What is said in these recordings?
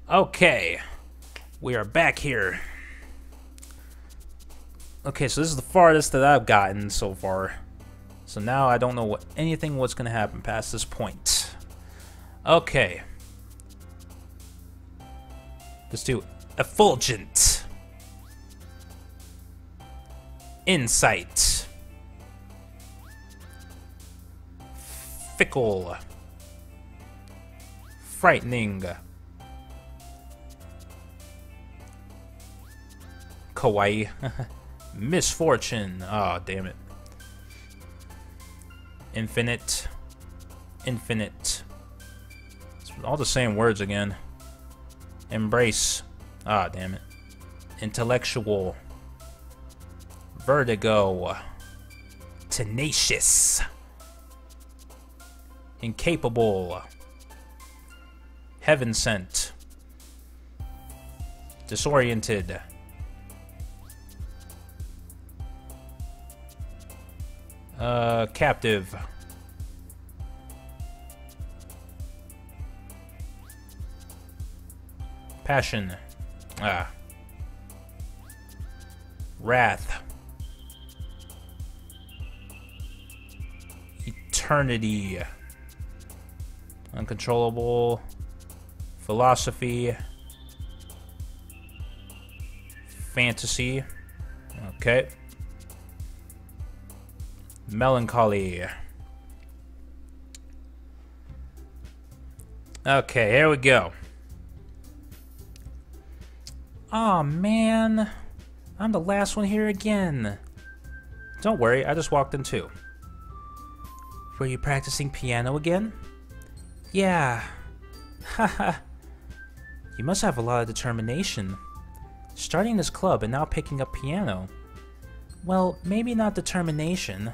Okay, we are back here. Okay, so this is the farthest that I've gotten so far. So now I don't know what's gonna happen past this point. Okay. Let's do Effulgent. Insight. Fickle. Frightening. Kawaii. Misfortune. Oh, damn it. Infinite. Infinite. It's all the same words again. Embrace. Ah, damn it. Intellectual. Vertigo. Tenacious. Incapable. Heaven sent. Disoriented. Captive. Passion. Ah. Wrath. Eternity. Uncontrollable. Philosophy. Fantasy. Okay. Melancholy. Okay, here we go. Aw, man. I'm the last one here again. Don't worry, I just walked in too. Were you practicing piano again? Yeah. Haha. You must have a lot of determination. Starting this club and now picking up piano. Well, maybe not determination,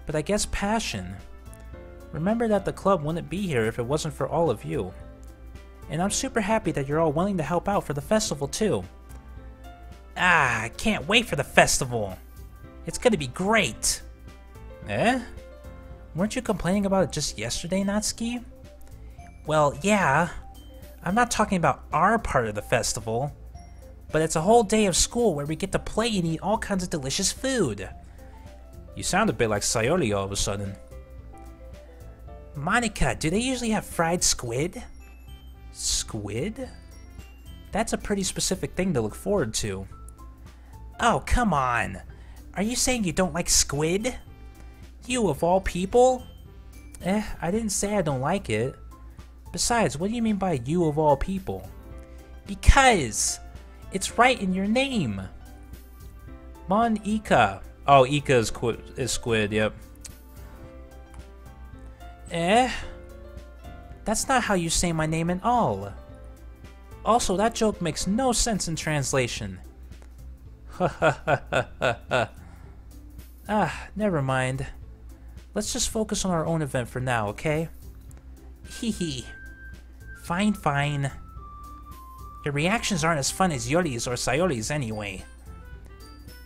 but I guess passion. Remember that the club wouldn't be here if it wasn't for all of you. And I'm super happy that you're all willing to help out for the festival too. Ah, I can't wait for the festival. It's gonna be great. Eh? Weren't you complaining about it just yesterday, Natsuki? Well, yeah. I'm not talking about our part of the festival, but it's a whole day of school where we get to play and eat all kinds of delicious food. You sound a bit like Sayori all of a sudden. Monica, do they usually have fried squid? Squid? That's a pretty specific thing to look forward to. Oh, come on. Are you saying you don't like squid? You of all people? I didn't say I don't like it. Besides, what do you mean by you of all people? Because it's right in your name. Mon Ika. Oh, Ika is squid, yep. That's not how you say my name at all. Also, that joke makes no sense in translation. Never mind. Let's just focus on our own event for now, okay? Hee. Fine, fine. Your reactions aren't as fun as Yori's or Sayori's anyway.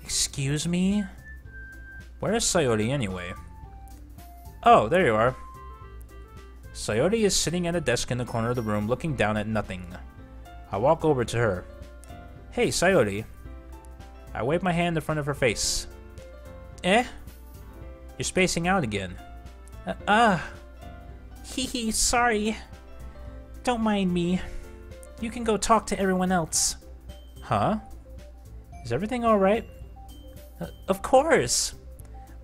Excuse me? Where is Sayori anyway? Oh, there you are. Sayori is sitting at a desk in the corner of the room looking down at nothing. I walk over to her. Hey, Sayori. I wave my hand in front of her face. You're spacing out again. Hee, sorry. Don't mind me. You can go talk to everyone else. Huh? Is everything alright? Of course!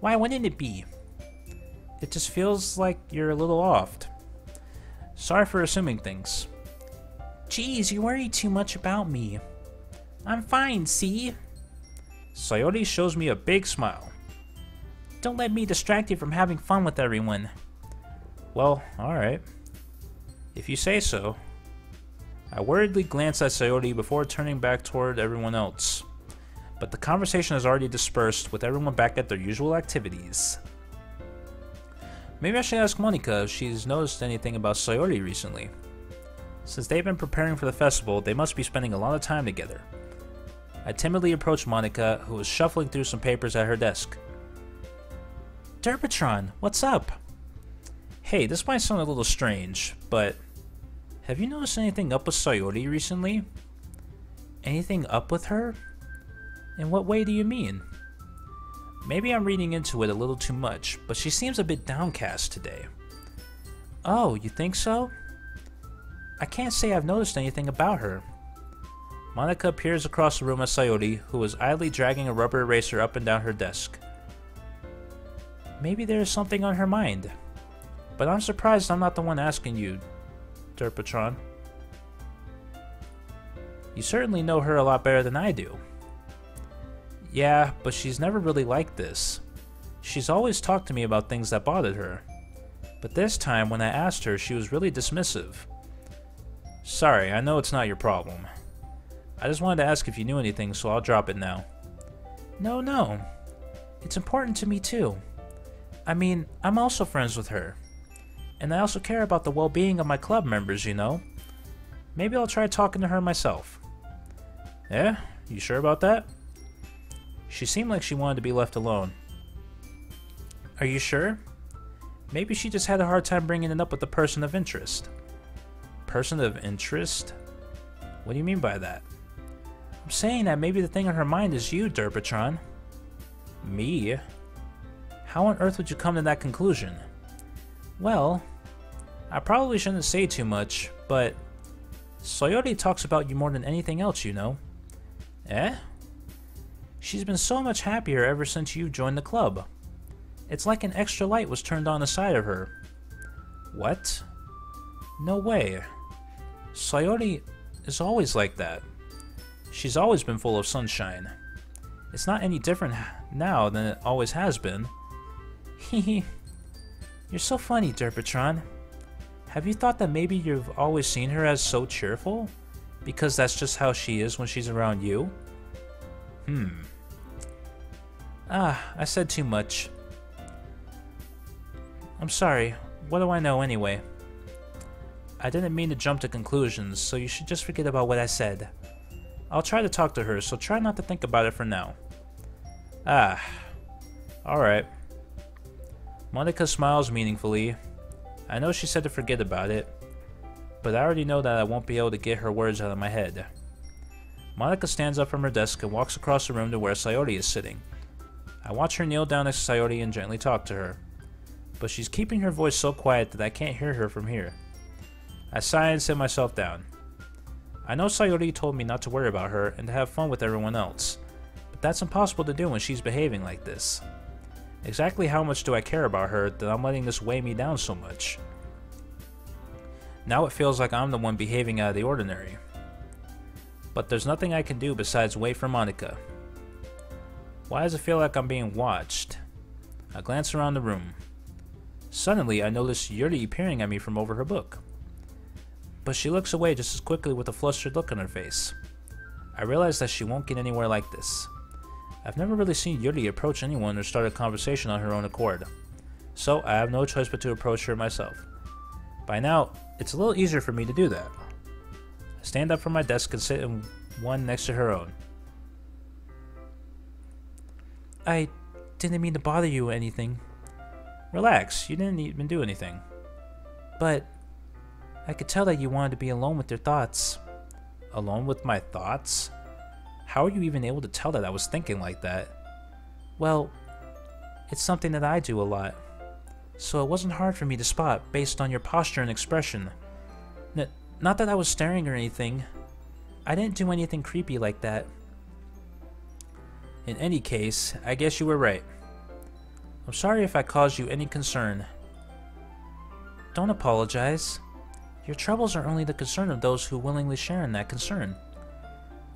Why wouldn't it be? It just feels like you're a little off. Sorry for assuming things. Geez, you worry too much about me. I'm fine, see? Sayori shows me a big smile. Don't let me distract you from having fun with everyone. Well, alright. If you say so. I worriedly glance at Sayori before turning back toward everyone else. But the conversation has already dispersed, with everyone back at their usual activities. Maybe I should ask Monica if she's noticed anything about Sayori recently. Since they've been preparing for the festival, they must be spending a lot of time together. I timidly approached Monica, who was shuffling through some papers at her desk. Derpatron, what's up? Hey, this might sound a little strange, but Have you noticed anything up with Sayori recently? Anything up with her? In what way do you mean? Maybe I'm reading into it a little too much, but she seems a bit downcast today. Oh, you think so? I can't say I've noticed anything about her. Monika peers across the room at Sayori, who was idly dragging a rubber eraser up and down her desk. Maybe there is something on her mind. But I'm surprised I'm not the one asking you, Derpatron. You certainly know her a lot better than I do. Yeah, but she's never really like this. She's always talked to me about things that bothered her. But this time, when I asked her, she was really dismissive. Sorry, I know it's not your problem. I just wanted to ask if you knew anything, so I'll drop it now. No. It's important to me too. I mean, I'm also friends with her. And I also care about the well-being of my club members, you know? Maybe I'll try talking to her myself. Yeah? You sure about that? She seemed like she wanted to be left alone. Are you sure? Maybe she just had a hard time bringing it up with the person of interest. Person of interest? What do you mean by that? I'm saying that maybe the thing on her mind is you, Derpatron. Me? How on earth would you come to that conclusion? Well, I probably shouldn't say too much, but Sayori talks about you more than anything else, you know. Eh? She's been so much happier ever since you joined the club. It's like an extra light was turned on the side of her. What? No way. Sayori is always like that. She's always been full of sunshine. It's not any different now than it always has been. Hehe. You're so funny, Derpatron. Have you thought that maybe you've always seen her as so cheerful? Because that's just how she is when she's around you? I said too much. I'm sorry. What do I know anyway? I didn't mean to jump to conclusions, so you should just forget about what I said. I'll try to talk to her, so try not to think about it for now. Alright. Monika smiles meaningfully. I know she said to forget about it, but I already know that I won't be able to get her words out of my head. Monika stands up from her desk and walks across the room to where Sayori is sitting. I watch her kneel down next to Sayori and gently talk to her, but she's keeping her voice so quiet that I can't hear her from here. I sigh and sit myself down. I know Sayori told me not to worry about her and to have fun with everyone else, but that's impossible to do when she's behaving like this. Exactly how much do I care about her that I'm letting this weigh me down so much? Now it feels like I'm the one behaving out of the ordinary. But there's nothing I can do besides wait for Monika. Why does it feel like I'm being watched? I glance around the room. Suddenly, I notice Yuri peering at me from over her book. But she looks away just as quickly with a flustered look on her face. I realize that she won't get anywhere like this. I've never really seen Yuri approach anyone or start a conversation on her own accord, so I have no choice but to approach her myself. By now, it's a little easier for me to do that. I stand up from my desk and sit in one next to her own. I didn't mean to bother you or anything. Relax, you didn't even do anything. But I could tell that you wanted to be alone with your thoughts. Alone with my thoughts? How are you even able to tell that I was thinking like that? Well, it's something that I do a lot, so it wasn't hard for me to spot based on your posture and expression. Not that I was staring or anything. I didn't do anything creepy like that. In any case, I guess you were right. I'm sorry if I caused you any concern. Don't apologize. Your troubles are only the concern of those who willingly share in that concern.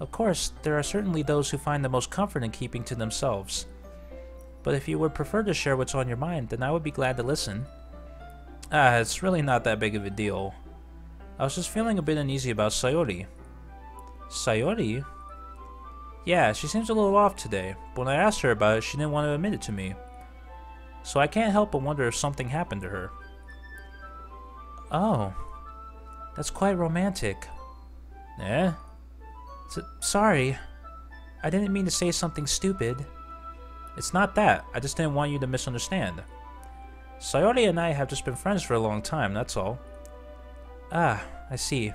Of course, there are certainly those who find the most comfort in keeping to themselves. But if you would prefer to share what's on your mind, then I would be glad to listen. It's really not that big of a deal. I was just feeling a bit uneasy about Sayori. Sayori? Yeah, she seems a little off today, but when I asked her about it, she didn't want to admit it to me. So I can't help but wonder if something happened to her. Oh, that's quite romantic. Eh? Sorry, I didn't mean to say something stupid. It's not that, I just didn't want you to misunderstand. Sayori and I have just been friends for a long time, that's all. I see.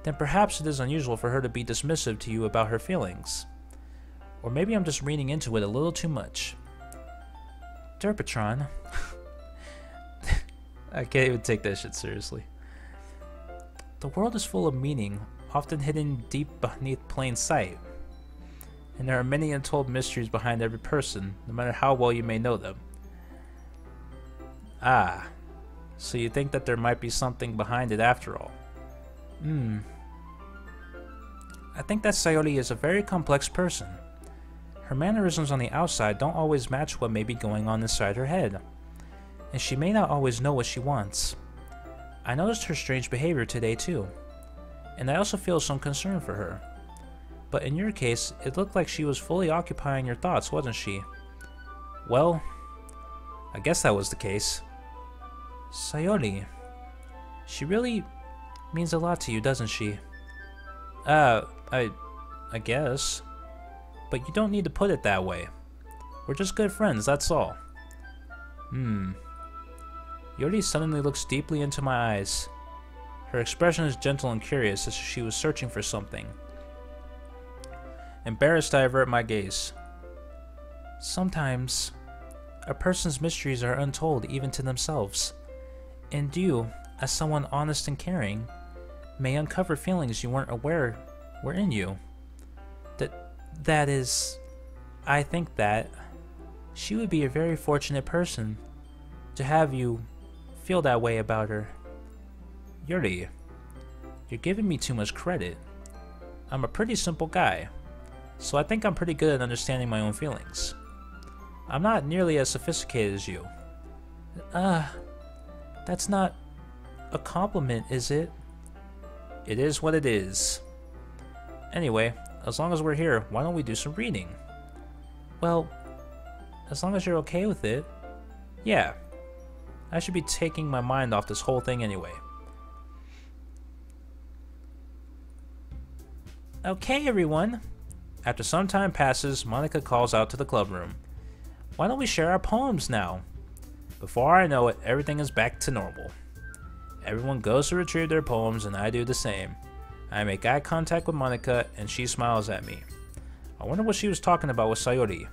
Then perhaps it is unusual for her to be dismissive to you about her feelings. Or maybe I'm just reading into it a little too much. Derpatron. I can't even take that shit seriously. The world is full of meaning, often hidden deep beneath plain sight. And there are many untold mysteries behind every person, no matter how well you may know them. Ah, so you think that there might be something behind it after all? I think that Sayori is a very complex person. Her mannerisms on the outside don't always match what may be going on inside her head, and she may not always know what she wants. I noticed her strange behavior today too, and I also feel some concern for her. But in your case, it looked like she was fully occupying your thoughts, wasn't she? Well, I guess that was the case. Sayori, she really means a lot to you, doesn't she? I guess. But you don't need to put it that way. We're just good friends, that's all. Yori suddenly looks deeply into my eyes. Her expression is gentle and curious, as if she was searching for something. Embarrassed, I avert my gaze. Sometimes, a person's mysteries are untold even to themselves. And you, as someone honest and caring, may uncover feelings you weren't aware were in you. That is, I think that she would be a very fortunate person to have you feel that way about her. Yuri, you're giving me too much credit. I'm a pretty simple guy, so I think I'm pretty good at understanding my own feelings. I'm not nearly as sophisticated as you. That's not a compliment, is it? It is what it is. Anyway, as long as we're here, why don't we do some reading? Well, as long as you're okay with it. Yeah. I should be taking my mind off this whole thing anyway. Okay, everyone. After some time passes, Monica calls out to the club room. Why don't we share our poems now? Before I know it, everything is back to normal. Everyone goes to retrieve their poems and I do the same. I make eye contact with Monica and she smiles at me. I wonder what she was talking about with Sayori.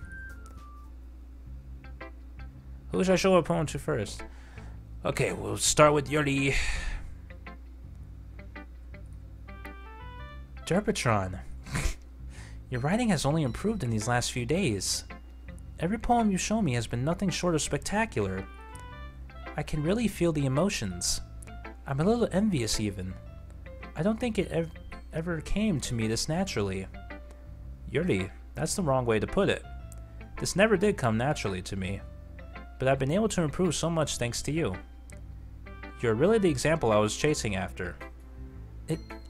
Who should I show a poem to first? Okay, we'll start with Yuri. Derpatron. Your writing has only improved in these last few days. Every poem you show me has been nothing short of spectacular. I can really feel the emotions. I'm a little envious even. I don't think it ever came to me this naturally. Yuri, that's the wrong way to put it. This never did come naturally to me. But I've been able to improve so much thanks to you. You're really the example I was chasing after.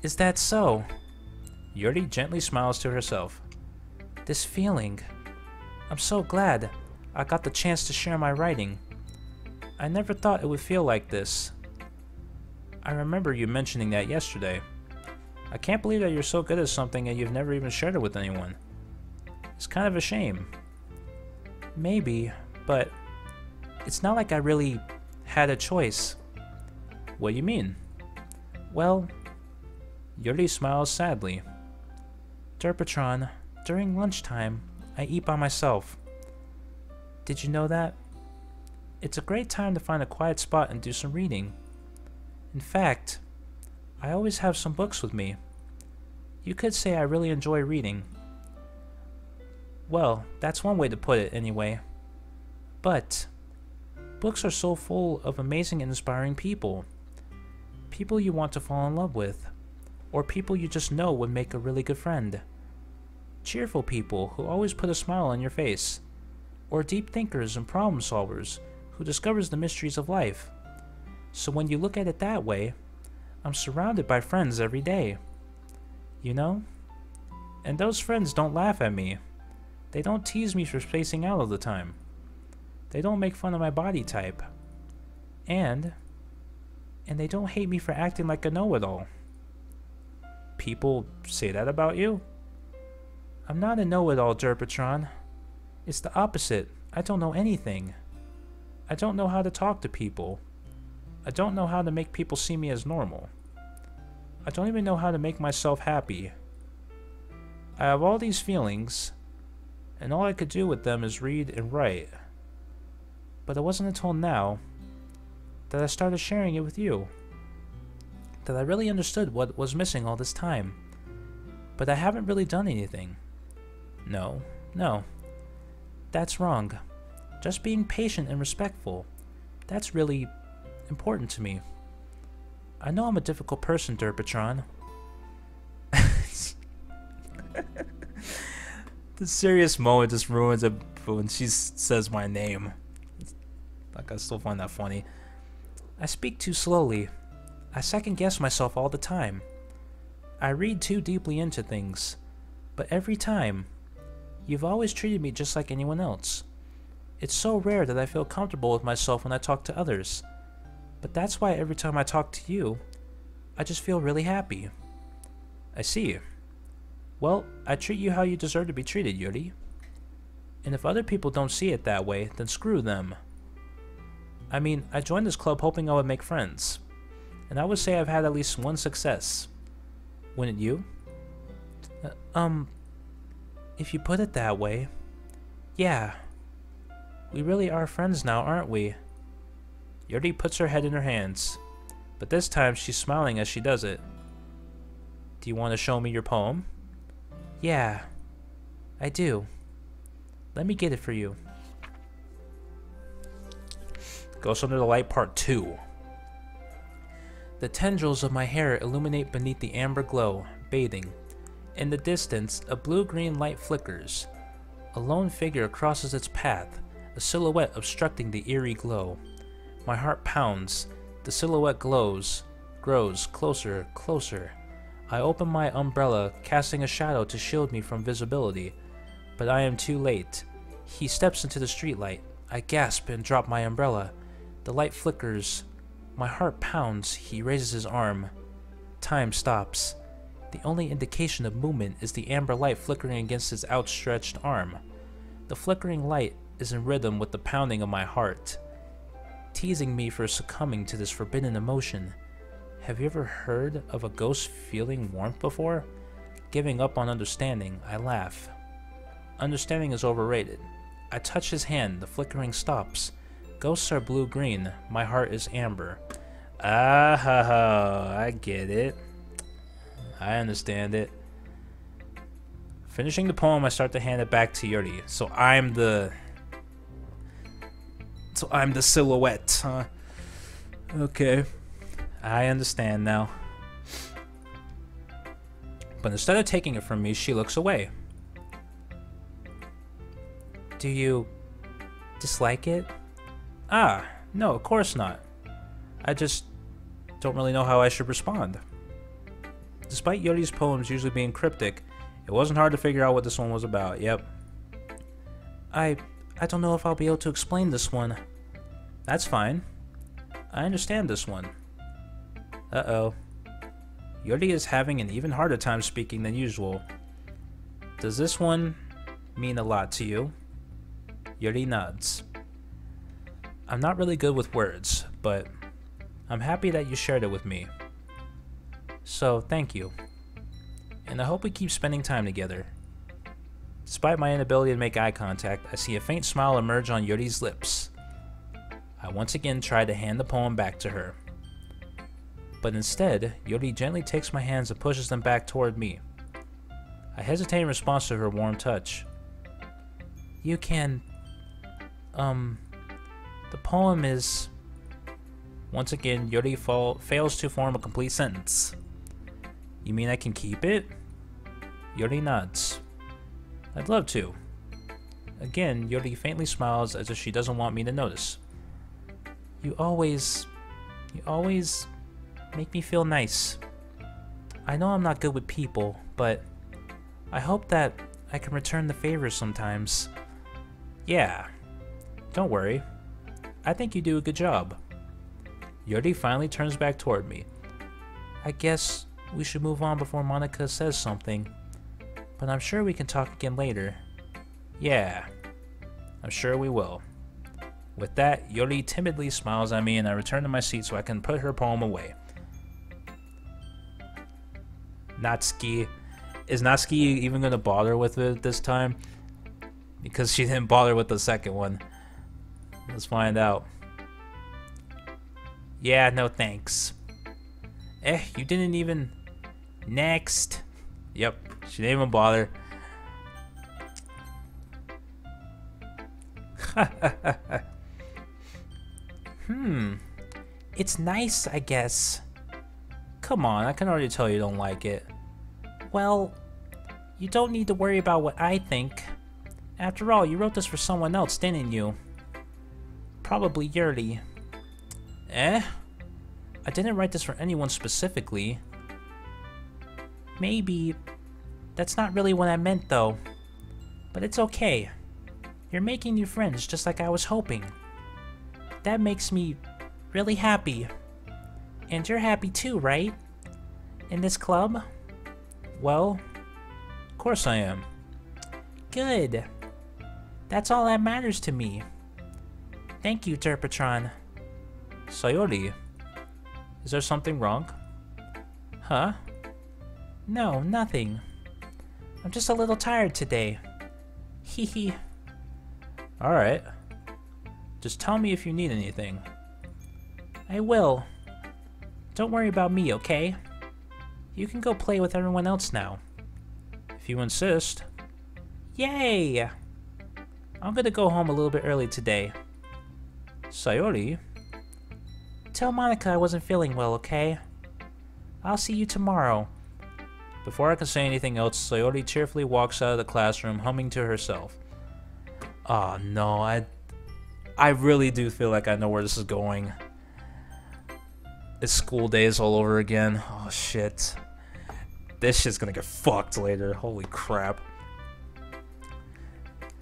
Is that so? Yuri gently smiles to herself. This feeling. I'm so glad I got the chance to share my writing. I never thought it would feel like this. I remember you mentioning that yesterday. I can't believe that you're so good at something and you've never even shared it with anyone. It's kind of a shame. Maybe, but it's not like I really had a choice. What do you mean? Well, Yuri smiles sadly. Derpatron, during lunchtime, I eat by myself. Did you know that? It's a great time to find a quiet spot and do some reading. In fact, I always have some books with me. You could say I really enjoy reading. Well, that's one way to put it anyway. But books are so full of amazing and inspiring people. People you want to fall in love with, or people you just know would make a really good friend. Cheerful people who always put a smile on your face, or deep thinkers and problem solvers who discovers the mysteries of life. So when you look at it that way, I'm surrounded by friends every day. You know? And those friends don't laugh at me. They don't tease me for spacing out all the time. They don't make fun of my body type. And they don't hate me for acting like a know-it-all. People say that about you? I'm not a know-it-all, Derpatron. It's the opposite. I don't know anything. I don't know how to talk to people. I don't know how to make people see me as normal. I don't even know how to make myself happy. I have all these feelings, and all I could do with them is read and write. But it wasn't until now that I started sharing it with you that I really understood what was missing all this time. But I haven't really done anything. No, that's wrong. Just being patient and respectful. That's really important to me. I know I'm a difficult person, Derpatron. The serious moment just ruins it when she says my name. Like, I still find that funny. I speak too slowly. I second guess myself all the time. I read too deeply into things. But every time, you've always treated me just like anyone else. It's so rare that I feel comfortable with myself when I talk to others. But that's why every time I talk to you, I just feel really happy. I see. Well, I treat you how you deserve to be treated, Yuri. And if other people don't see it that way, then screw them. I mean, I joined this club hoping I would make friends. And I would say I've had at least one success. Wouldn't you? If you put it that way, yeah. We really are friends now, aren't we? Yuri puts her head in her hands, but this time she's smiling as she does it. Do you want to show me your poem? Yeah, I do. Let me get it for you. Ghost Under the Light Part 2. The tendrils of my hair illuminate beneath the amber glow, bathing. In the distance, a blue-green light flickers. A lone figure crosses its path, a silhouette obstructing the eerie glow. My heart pounds. The silhouette grows closer, closer. I open my umbrella, casting a shadow to shield me from visibility. But I am too late. He steps into the streetlight. I gasp and drop my umbrella. The light flickers. My heart pounds. He raises his arm. Time stops. The only indication of movement is the amber light flickering against his outstretched arm. The flickering light is in rhythm with the pounding of my heart, teasing me for succumbing to this forbidden emotion. Have you ever heard of a ghost feeling warmth before? Giving up on understanding, I laugh. Understanding is overrated. I touch his hand, the flickering stops. Ghosts are blue-green, my heart is amber. Ah ha ha, I get it. I understand it. Finishing the poem, I start to hand it back to Yuri. So I'm the silhouette, huh? Okay. I understand now. But instead of taking it from me, she looks away. Do you dislike it? Ah, no, of course not. I just don't really know how I should respond. Despite Yuri's poems usually being cryptic, it wasn't hard to figure out what this one was about. Yep. I don't know if I'll be able to explain this one. That's fine. I understand this one. Uh-oh. Yuri is having an even harder time speaking than usual. Does this one mean a lot to you? Yuri nods. I'm not really good with words, but I'm happy that you shared it with me. So, thank you. And I hope we keep spending time together. Despite my inability to make eye contact, I see a faint smile emerge on Yuri's lips. I once again try to hand the poem back to her. But instead, Yuri gently takes my hands and pushes them back toward me. I hesitate in response to her warm touch. You can... The poem is... Once again, Yuri fails to form a complete sentence. You mean I can keep it? Yuri nods. I'd love to. Again, Yuri faintly smiles as if she doesn't want me to notice. You always make me feel nice. I know I'm not good with people, but I hope that I can return the favor sometimes. Yeah, don't worry. I think you do a good job. Yuri finally turns back toward me. I guess we should move on before Monica says something, but I'm sure we can talk again later. Yeah, I'm sure we will. With that, Yuri timidly smiles at me and I return to my seat so I can put her poem away. Natsuki. Is Natsuki even gonna bother with it this time? Because she didn't bother with the second one. Let's find out. Yeah, no thanks. You didn't even... Next. Yep, she didn't even bother. It's nice, I guess. Come on, I can already tell you don't like it. Well, you don't need to worry about what I think. After all, you wrote this for someone else, didn't you? Probably Yuri. I didn't write this for anyone specifically. Maybe. That's not really what I meant, though. But it's okay. You're making new friends, just like I was hoping. That makes me really happy. And you're happy too, right? In this club? Well, of course I am. Good. That's all that matters to me. Thank you, Derpatron. Sayori, is there something wrong? Huh? No, nothing. I'm just a little tired today. Hehe. Alright. Just tell me if you need anything. I will. Don't worry about me, okay? You can go play with everyone else now. If you insist. Yay! I'm gonna go home a little bit early today. Sayori? Tell Monica I wasn't feeling well, okay? I'll see you tomorrow. Before I can say anything else, Sayori cheerfully walks out of the classroom, humming to herself. Oh no, I really do feel like I know where this is going. It's school days all over again. Oh shit. This shit's gonna get fucked later. Holy crap.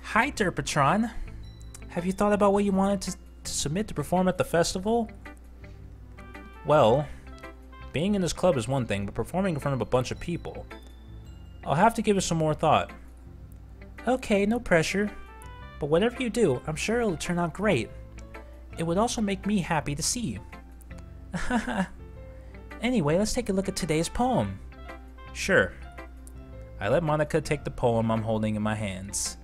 Hi, Derpatron. Have you thought about what you wanted to submit to perform at the festival? Well, being in this club is one thing, but performing in front of a bunch of people, I'll have to give it some more thought. Okay, no pressure. But whatever you do, I'm sure it'll turn out great. It would also make me happy to see you. Anyway, let's take a look at today's poem. Sure. I let Monica take the poem I'm holding in my hands.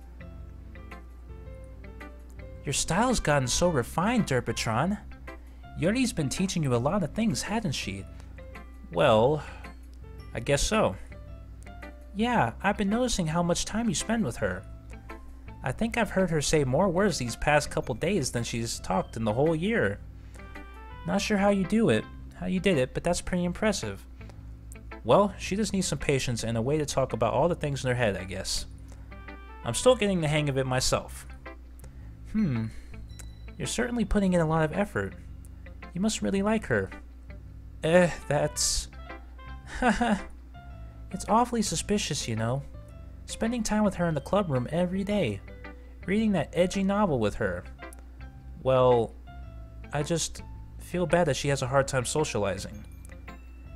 Your style's gotten so refined, Derpatron. Yuri's been teaching you a lot of things, hasn't she? Well, I guess so. Yeah, I've been noticing how much time you spend with her. I think I've heard her say more words these past couple days than she's talked in the whole year. Not sure how you did it, but that's pretty impressive. Well, she just needs some patience and a way to talk about all the things in her head, I guess. I'm still getting the hang of it myself. You're certainly putting in a lot of effort. You must really like her. That's... It's awfully suspicious, you know. Spending time with her in the club room every day. Reading that edgy novel with her. Well, I just feel bad that she has a hard time socializing.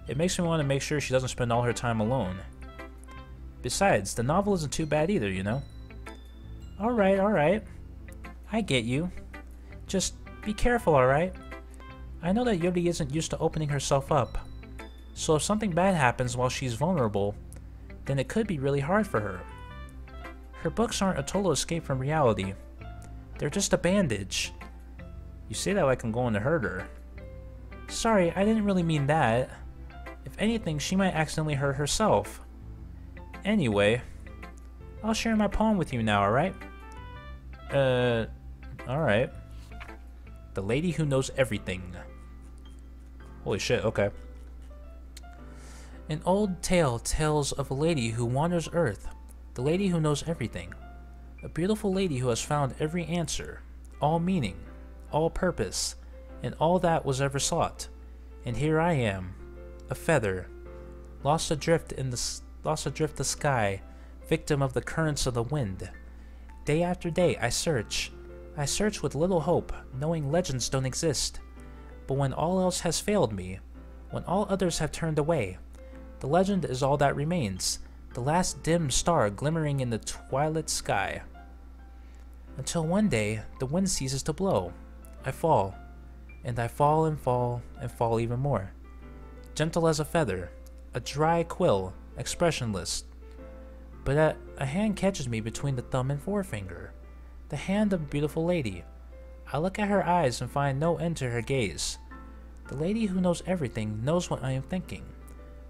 It makes me want to make sure she doesn't spend all her time alone. Besides, the novel isn't too bad either, you know? Alright. I get you. Just be careful, alright? I know that Yuri isn't used to opening herself up. So if something bad happens while she's vulnerable, then it could be really hard for her. Her books aren't a total escape from reality. They're just a bandage. You say that like I'm going to hurt her. Sorry, I didn't really mean that. If anything, she might accidentally hurt herself. Anyway, I'll share my poem with you now, alright? Alright. The Lady Who Knows Everything. Holy shit, okay. An old tale tells of a lady who wanders Earth, the lady who knows everything. A beautiful lady who has found every answer, all meaning, all purpose, and all that was ever sought. And here I am, a feather, lost adrift the sky, victim of the currents of the wind. Day after day I search with little hope, knowing legends don't exist. But when all else has failed me, when all others have turned away, the legend is all that remains, the last dim star glimmering in the twilit sky. Until one day, the wind ceases to blow. I fall, and I fall and fall and fall even more. Gentle as a feather, a dry quill, expressionless. But a hand catches me between the thumb and forefinger. The hand of a beautiful lady. I look at her eyes and find no end to her gaze. The lady who knows everything knows what I am thinking.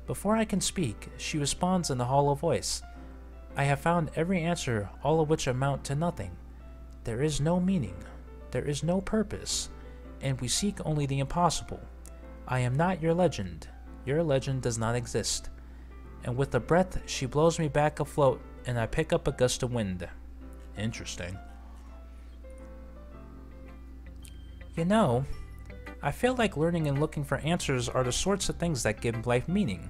Before I can speak, she responds in a hollow voice. I have found every answer, all of which amount to nothing. There is no meaning. There is no purpose. And we seek only the impossible. I am not your legend. Your legend does not exist. And with a breath, she blows me back afloat, and I pick up a gust of wind. Interesting. You know, I feel like learning and looking for answers are the sorts of things that give life meaning.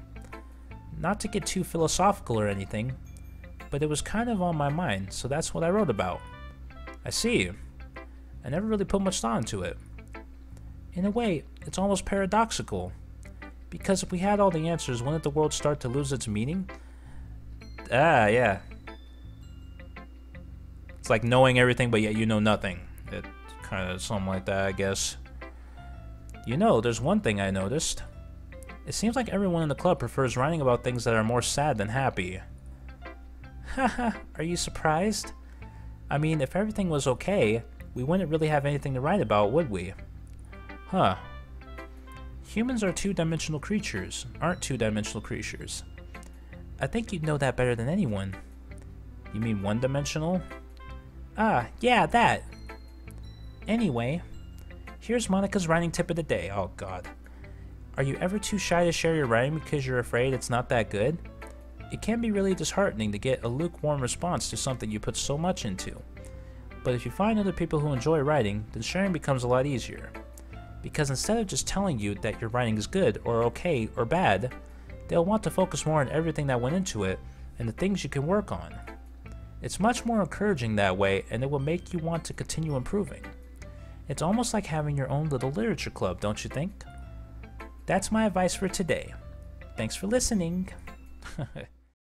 Not to get too philosophical or anything, but it was kind of on my mind, so that's what I wrote about. I see. I never really put much thought into it. In a way, it's almost paradoxical. Because if we had all the answers, wouldn't the world start to lose its meaning? Ah, yeah. It's like knowing everything, but yet you know nothing. It's kind of something like that, I guess. You know, there's one thing I noticed. It seems like everyone in the club prefers writing about things that are more sad than happy. Haha, are you surprised? I mean, if everything was okay, we wouldn't really have anything to write about, would we? Huh. Humans are two-dimensional creatures, aren't two-dimensional creatures. I think you'd know that better than anyone. You mean one-dimensional? Ah, yeah, that! Anyway, here's Monica's writing tip of the day. Oh god. Are you ever too shy to share your writing because you're afraid it's not that good? It can be really disheartening to get a lukewarm response to something you put so much into. But if you find other people who enjoy writing, then sharing becomes a lot easier. Because instead of just telling you that your writing is good, or okay, or bad, they'll want to focus more on everything that went into it, and the things you can work on. It's much more encouraging that way, and it will make you want to continue improving. It's almost like having your own little literature club, don't you think? That's my advice for today. Thanks for listening.